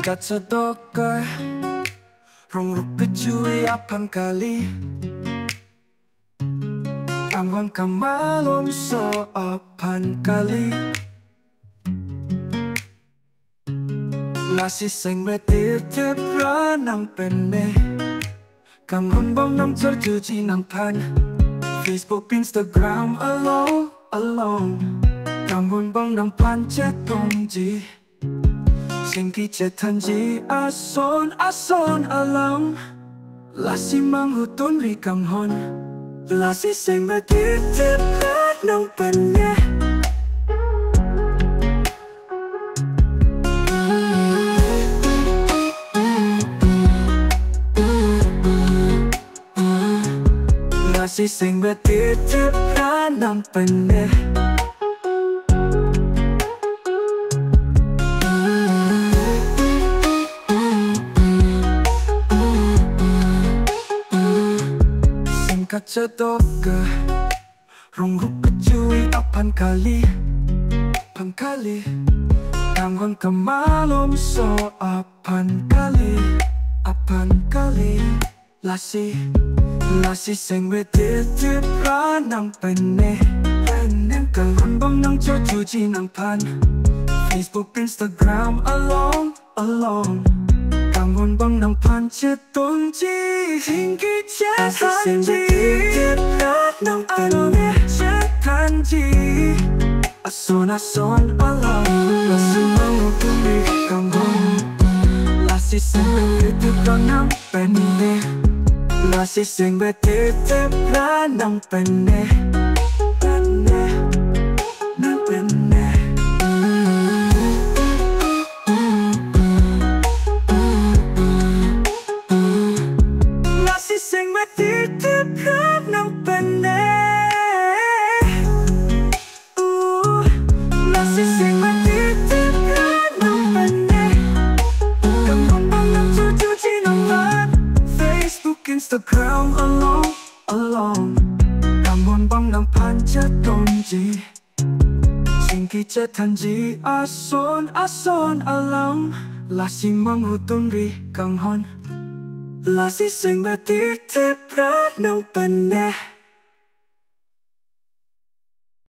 Singkat sedoka rong rupicui apang kali Anggon kamalom so apan kali Nasi sing betir tepra nang penne Kamun bong nang terjuji nang pan Facebook, Instagram, alone Kamun bong nang pan chat tongji Singki cetanji ason alam Lasi manghutun rikamhon Lasi sing betitipet nang penye Lasi sing betitipet nang penye Kacadoka rong rupicui apan kali Anggon kamalom so apan kali Lasi sing betitipra nang penne Kamun bong nang terjuji nang pan Facebook, Instagram, alone Kamun bong nang pancet tongji Hinggi cetanji nang penne cetanji Ason alam Lasi manghutun rikamhon Lasi sing betitipra nang penne Lasi sing betitipra nang penne Nang penne Lasi sing betitipra nang penne Lasi sing betitipra nang penne Kamun bong nang terjuji nang pan Facebook, Instagram, alone Kamun bong nang pancet tongji Singki cetanji ason alam Lasi manghutun rikamhon Lasi sing betitipra nang penne